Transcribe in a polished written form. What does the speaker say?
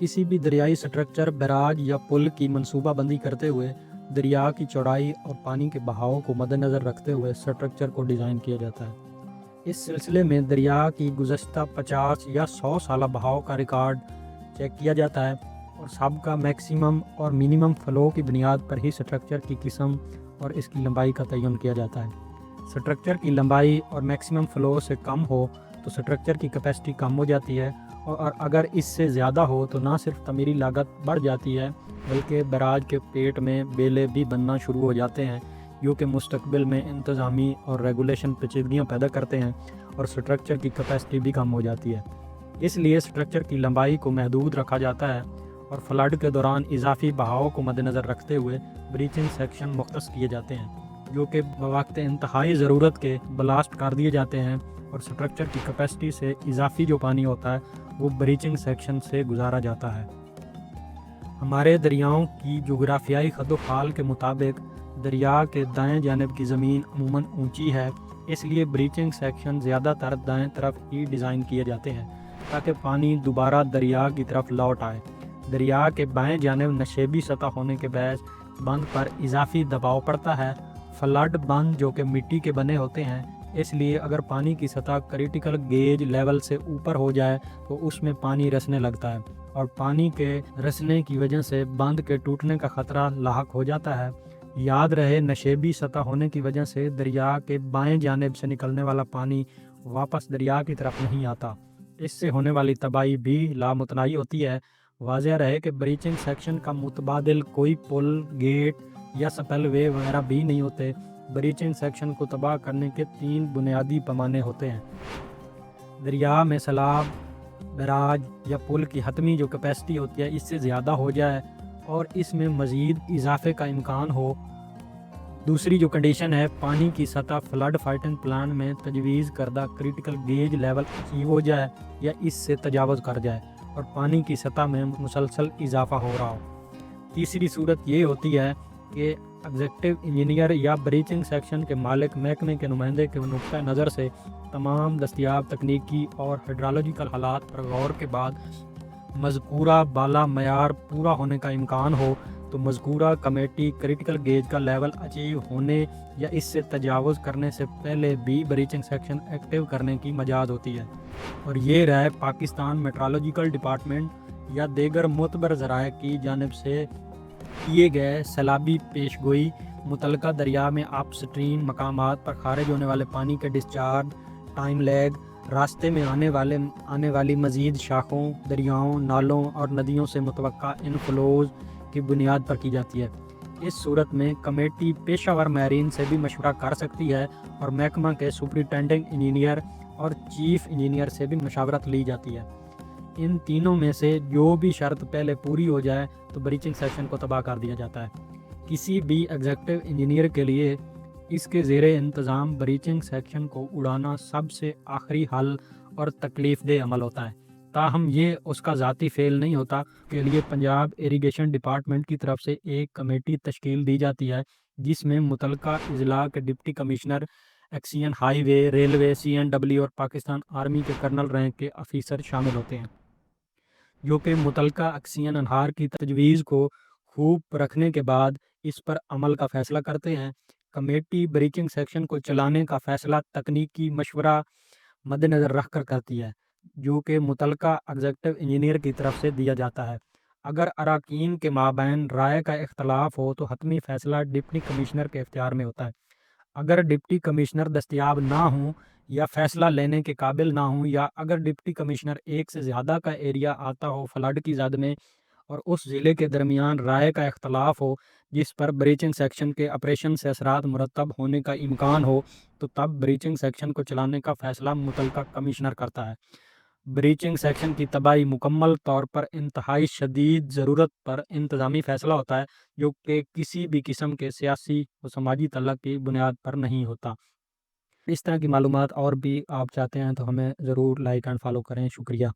किसी भी दरियाई स्ट्रक्चर, बैराज या पुल की मंसूबा बंदी करते हुए दरिया की चौड़ाई और पानी के बहाव को मद्देनज़र रखते हुए स्ट्रक्चर को डिज़ाइन किया जाता है। इस सिलसिले में दरिया की गुज़श्ता 50 या 100 साला बहाव का रिकॉर्ड चेक किया जाता है और सबका मैक्सिमम और मिनिमम फ़्लो की बुनियाद पर ही स्ट्रक्चर की किस्म और इसकी लंबाई का तयन किया जाता है। स्ट्रक्चर की लंबाई और मैक्सिमम फ़्लो से कम हो तो स्ट्रक्चर की कैपेसिटी कम हो जाती है और अगर इससे ज़्यादा हो तो ना सिर्फ तमीरी लागत बढ़ जाती है बल्कि बैराज के पेट में बेले भी बनना शुरू हो जाते हैं, जो कि मुस्तकबिल में इंतज़ामी और रेगुलेशन पेचीदगियाँ पैदा करते हैं और स्ट्रक्चर की कैपेसिटी भी कम हो जाती है। इसलिए स्ट्रक्चर की लंबाई को महदूद रखा जाता है और फ्लड के दौरान इजाफी बहाव को मद्देनज़र रखते हुए ब्रीचिंग सेक्शन मुख्तस किए जाते हैं, जो कि बवक्त इंतहाई ज़रूरत के ब्लास्ट कर दिए जाते हैं और स्ट्रक्चर की कैपेसिटी से इजाफी जो पानी होता है वो ब्रीचिंग सेक्शन से गुजारा जाता है। हमारे दरियाओं की जोग्राफियाई खदोखाल के मुताबिक दरिया के दाएं जानिब की ज़मीन अमूमन ऊंची है, इसलिए ब्रीचिंग सेक्शन ज़्यादातर दाएं तरफ ही डिज़ाइन किए जाते हैं ताकि पानी दोबारा दरिया की तरफ लौट आए। दरिया के बाएं जानिब नशेबी सतह होने के बायस बंद पर इजाफी दबाव पड़ता है। फ्लड बंद जो कि मिट्टी के बने होते हैं, इसलिए अगर पानी की सतह क्रिटिकल गेज लेवल से ऊपर हो जाए तो उसमें पानी रसने लगता है और पानी के रसने की वजह से बंद के टूटने का ख़तरा लाहक हो जाता है। याद रहे, नशेबी सतह होने की वजह से दरिया के बाएं जानिब से निकलने वाला पानी वापस दरिया की तरफ नहीं आता। इससे होने वाली तबाही भी लामुतनाई होती है। वाज़ेह रहे कि ब्रीचिंग सेक्शन का मुतबादिल कोई पुल, गेट या स्पिलवे वगैरह भी नहीं होते। ब्रीचिंग सेक्शन को तबाह करने के 3 बुनियादी पैमाने होते हैं। दरिया में सैलाब, बैराज या पुल की हतमी जो कैपेसिटी होती है इससे ज़्यादा हो जाए और इसमें मज़ीद इजाफे का इम्कान हो। दूसरी जो कंडीशन है, पानी की सतह फ्लड फाइटिंग प्लान में तजवीज़ करदा क्रिटिकल गेज लेवल अचीव हो जाए या इससे तजावज़ कर जाए और पानी की सतह में मुसलसल इजाफा हो रहा हो। तीसरी सूरत ये होती है कि एग्जीक्यूटिव इंजीनियर या ब्रीचिंग सेक्शन के मालिक महकमे के नुमाइंदे के नुक्ता नज़र से तमाम दस्तयाब तकनीकी और हाइड्रोलॉजिकल हालात पर गौर के बाद मज़कूरा बाला मयार पूरा होने का इम्कान हो तो मज़कूरा कमेटी क्रिटिकल गेज का लेवल अचीव होने या इससे तजावज़ करने से पहले भी ब्रीचिंग सेक्शन एक्टिव करने की मजाज होती है और ये राय पाकिस्तान मेट्रोलॉजिकल डिपार्टमेंट या दीगर मुतबर ज़राए की जानिब से किए गए सैलाबी पेशगोई मुतलका दरिया में अपस्ट्रीम मकामात पर खारिज होने वाले पानी के डिस्चार्ज, टाइम लैग, रास्ते में आने वाली मज़ीद शाखों, दरियाओं, नालों और नदियों से मुतवक्का इनफ्लोज की बुनियाद पर की जाती है। इस सूरत में कमेटी पेशावर माहिरीन से भी मशवरा कर सकती है और महकमा के सुपरिटेंडिंग इंजीनियर और चीफ इंजीनियर से भी मशावरत ली जाती है। इन तीनों में से जो भी शर्त पहले पूरी हो जाए तो ब्रीचिंग सेक्शन को तबाह कर दिया जाता है। किसी भी एग्जीक्यूटिव इंजीनियर के लिए इसके ज़ेरे इंतज़ाम ब्रीचिंग सेक्शन को उड़ाना सबसे आखिरी हल और तकलीफ़देह अमल होता है। ताहम ये उसका ज़ाती फ़ेल नहीं होता। के लिए पंजाब इरीगेशन डिपार्टमेंट की तरफ से एक कमेटी तश्कील दी जाती है जिसमें मुतलका अजला के deputy commissioner, एक्सियन highway, railway, CNW और पाकिस्तान आर्मी के कर्नल रैंक के अफीसर शामिल होते हैं, जो कि मुतलका एक्सियन अनहार की तजवीज़ को खूब रखने के बाद इस पर अमल का फ़ैसला करते हैं। कमेटी ब्रीचिंग सेक्शन को चलाने का फ़ैसला तकनीकी मशवरा मद्देनज़र रख कर करती है, जो कि मुतलका एग्जीक्यूटिव इंजीनियर की तरफ से दिया जाता है। अगर अराकीन के माबैन राय का इख्तलाफ हो तो हतमी फ़ैसला डिप्टी कमिश्नर के इख्तियार में होता है। अगर डिप्टी कमिश्नर दस्तयाब ना हों या फ़ैसला लेने के काबिल ना हों या अगर डिप्टी कमिश्नर एक से ज़्यादा का एरिया आता हो फ्लड की ज़द में और उस ज़िले के दरमियान राय का इख्तलाफ हो जिस पर ब्रीचिंग सेक्शन के ऑपरेशन से असरात मुरतब होने का इम्कान हो तो तब ब्रीचिंग सेक्शन को चलाने का फ़ैसला मुतलका कमिश्नर करता है। ब्रीचिंग सेक्शन की तबाही मुकम्मल तौर पर इंतहाई शदीद ज़रूरत पर इंतज़ामी फ़ैसला होता है, जो कि किसी भी किस्म के सियासी व समाजी तल्लुक़ की बुनियाद पर नहीं होता। इस तरह की मालूमात और भी आप चाहते हैं तो हमें ज़रूर लाइक एंड फॉलो करें। शुक्रिया।